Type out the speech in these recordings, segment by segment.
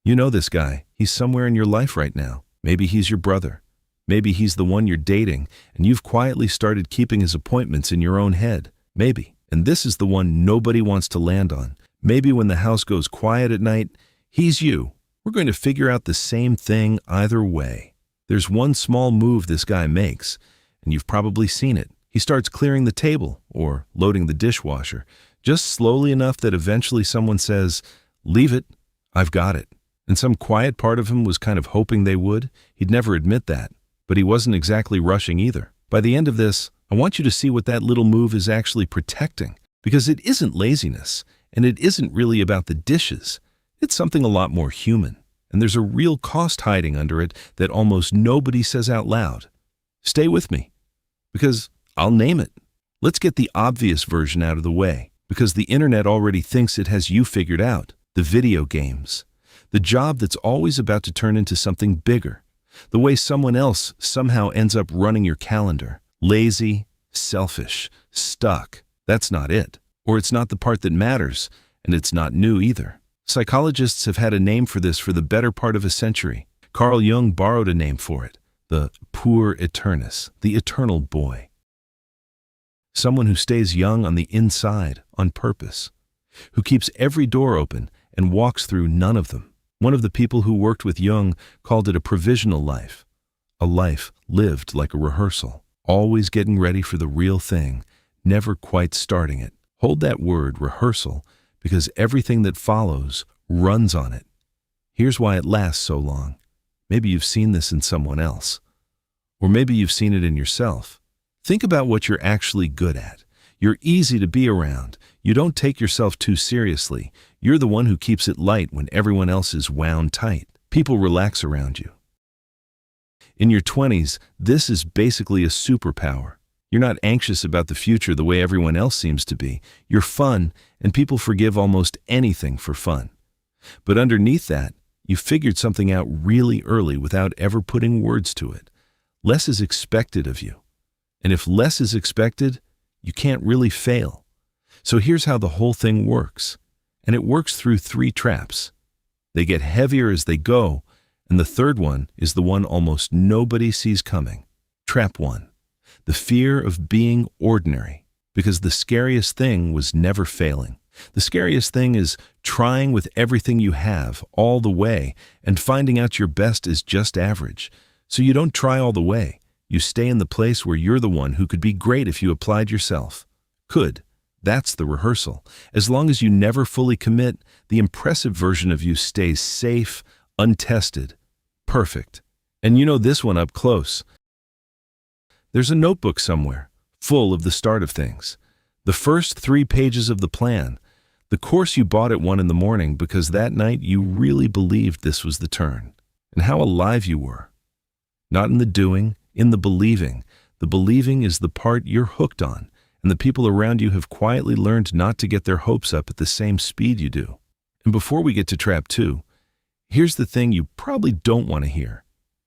You know this guy. He's somewhere in your life right now. Maybe he's your brother. Maybe he's the one you're dating, and you've quietly started keeping his appointments in your own head. Maybe. And this is the one nobody wants to land on. Maybe when the house goes quiet at night, he's you. We're going to figure out the same thing either way. There's one small move this guy makes, and you've probably seen it. He starts clearing the table or loading the dishwasher, just slowly enough that eventually someone says, "Leave it, I've got it." And some quiet part of him was kind of hoping they would. He'd never admit that, but he wasn't exactly rushing either. By the end of this, I want you to see what that little move is actually protecting, because it isn't laziness, and it isn't really about the dishes. It's something a lot more human, and there's a real cost hiding under it that almost nobody says out loud. Stay with me, because I'll name it. Let's get the obvious version out of the way, because the internet already thinks it has you figured out. The video games. The job that's always about to turn into something bigger. The way someone else somehow ends up running your calendar. Lazy, selfish, stuck. That's not it. Or it's not the part that matters, and it's not new either. Psychologists have had a name for this for the better part of a century. Carl Jung borrowed a name for it. The Puer Aeternus, the eternal boy. Someone who stays young on the inside, on purpose. Who keeps every door open and walks through none of them. One of the people who worked with Jung called it a provisional life. A life lived like a rehearsal. Always getting ready for the real thing, never quite starting it. Hold that word, rehearsal, because everything that follows runs on it. Here's why it lasts so long. Maybe you've seen this in someone else. Or maybe you've seen it in yourself. Think about what you're actually good at. You're easy to be around. You don't take yourself too seriously. You're the one who keeps it light when everyone else is wound tight. People relax around you. In your 20s, this is basically a superpower. You're not anxious about the future the way everyone else seems to be. You're fun, and people forgive almost anything for fun. But underneath that, you figured something out really early without ever putting words to it. Less is expected of you. And if less is expected, you can't really fail. So here's how the whole thing works. And it works through 3 traps. They get heavier as they go, and the third one is the one almost nobody sees coming. Trap 1. The fear of being ordinary, because the scariest thing was never failing. The scariest thing is trying with everything you have all the way and finding out your best is just average. So you don't try all the way. You stay in the place where you're the one who could be great if you applied yourself. Could. That's the rehearsal. As long as you never fully commit, the impressive version of you stays safe, untested, perfect. And you know this one up close. There's a notebook somewhere, full of the start of things. The first 3 pages of the plan. The course you bought at 1 in the morning because that night you really believed this was the turn. And how alive you were. Not in the doing, in the believing. The believing is the part you're hooked on, and the people around you have quietly learned not to get their hopes up at the same speed you do. And before we get to trap 2, here's the thing you probably don't want to hear.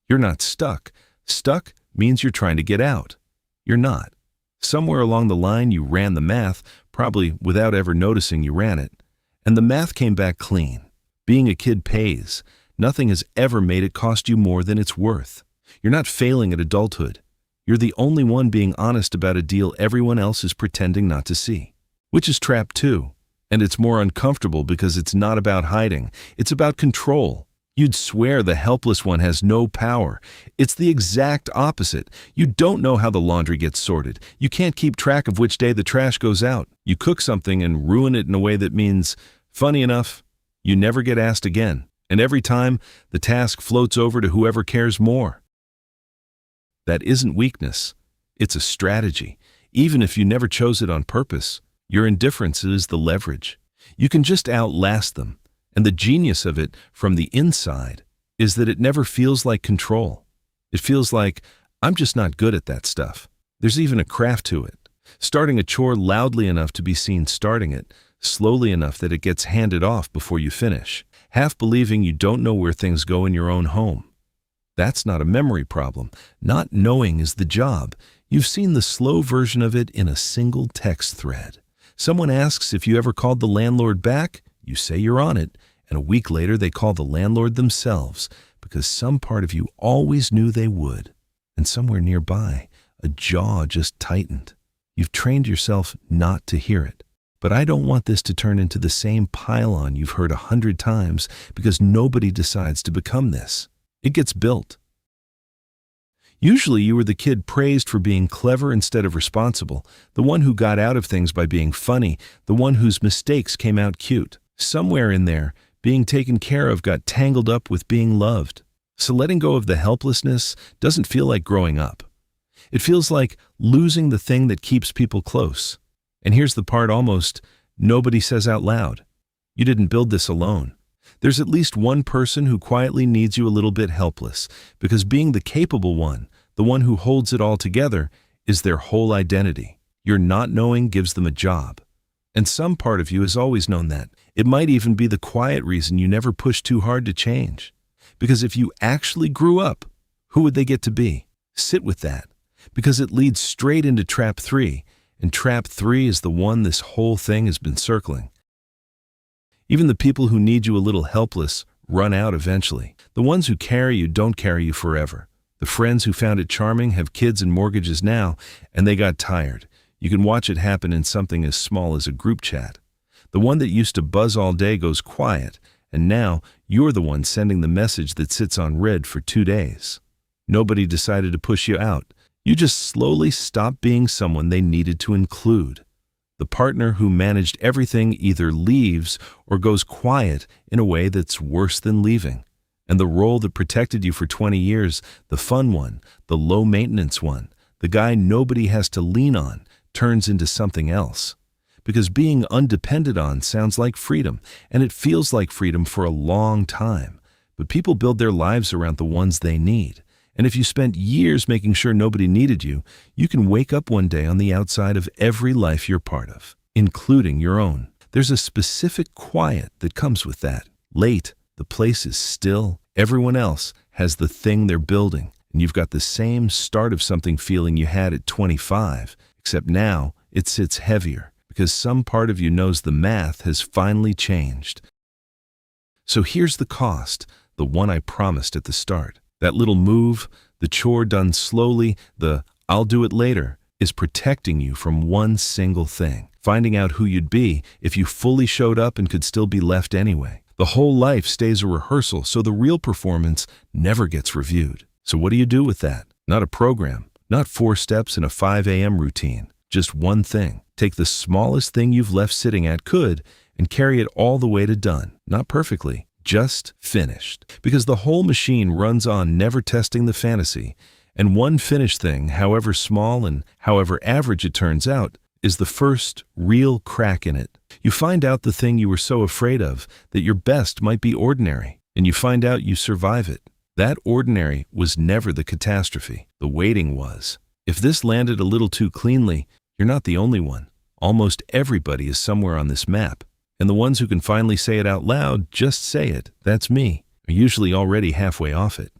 You're not stuck. Stuck means you're trying to get out. You're not. Somewhere along the line you ran the math, probably without ever noticing you ran it, and the math came back clean. Being a kid pays. Nothing has ever made it cost you more than it's worth. You're not failing at adulthood. You're the only one being honest about a deal everyone else is pretending not to see. Which is trap 2. And it's more uncomfortable because it's not about hiding. It's about control. You'd swear the helpless one has no power. It's the exact opposite. You don't know how the laundry gets sorted. You can't keep track of which day the trash goes out. You cook something and ruin it in a way that means, funny enough, you never get asked again. And every time, the task floats over to whoever cares more. That isn't weakness. It's a strategy. Even if you never chose it on purpose, your indifference is the leverage. You can just outlast them. And the genius of it from the inside is that it never feels like control. It feels like, I'm just not good at that stuff. There's even a craft to it. Starting a chore loudly enough to be seen starting it, slowly enough that it gets handed off before you finish. Half believing you don't know where things go in your own home. That's not a memory problem. Not knowing is the job. You've seen the slow version of it in a single text thread. Someone asks if you ever called the landlord back. You say you're on it, And a week later, they call the landlord themselves because some part of you always knew they would. And somewhere nearby, a jaw just tightened. You've trained yourself not to hear it. But I don't want this to turn into the same pile-on you've heard 100 times because nobody decides to become this. It gets built. Usually you were the kid praised for being clever instead of responsible, the one who got out of things by being funny, the one whose mistakes came out cute. Somewhere in there, being taken care of got tangled up with being loved. So letting go of the helplessness doesn't feel like growing up. It feels like losing the thing that keeps people close. And here's the part almost nobody says out loud. You didn't build this alone. There's at least one person who quietly needs you a little bit helpless, because being the capable one, the one who holds it all together, is their whole identity. Your not knowing gives them a job. And some part of you has always known that. It might even be the quiet reason you never pushed too hard to change. Because if you actually grew up, who would they get to be? Sit with that, because it leads straight into trap 3. And trap 3 is the one this whole thing has been circling. Even the people who need you a little helpless run out eventually. The ones who carry you don't carry you forever. The friends who found it charming have kids and mortgages now, and they got tired. You can watch it happen in something as small as a group chat. The one that used to buzz all day goes quiet, and now you're the one sending the message that sits on red for 2 days. Nobody decided to push you out. You just slowly stop being someone they needed to include. The partner who managed everything either leaves or goes quiet in a way that's worse than leaving. And the role that protected you for 20 years, the fun one, the low-maintenance one, the guy nobody has to lean on, turns into something else. Because being undepended on sounds like freedom, and it feels like freedom for a long time. But people build their lives around the ones they need. And if you spent years making sure nobody needed you, you can wake up one day on the outside of every life you're part of, including your own. There's a specific quiet that comes with that. Late, the place is still. Everyone else has the thing they're building, and you've got the same start of something feeling you had at 25, except now it sits heavier, because some part of you knows the math has finally changed. So here's the cost, the one I promised at the start. That little move, the chore done slowly, the "I'll do it later," is protecting you from one single thing. Finding out who you'd be if you fully showed up and could still be left anyway. The whole life stays a rehearsal, so the real performance never gets reviewed. So what do you do with that? Not a program, not 4 steps in a 5 a.m. routine. Just one thing. Take the smallest thing you've left sitting at could and carry it all the way to done. Not perfectly. Just finished. Because the whole machine runs on never testing the fantasy, and one finished thing, however small and however average it turns out, is the first real crack in it. You find out the thing you were so afraid of, that your best might be ordinary, and you find out you survive it. That ordinary was never the catastrophe. The waiting was. If this landed a little too cleanly, you're not the only one. Almost everybody is somewhere on this map. And the ones who can finally say it out loud, just say it, that's me, are usually already halfway off it.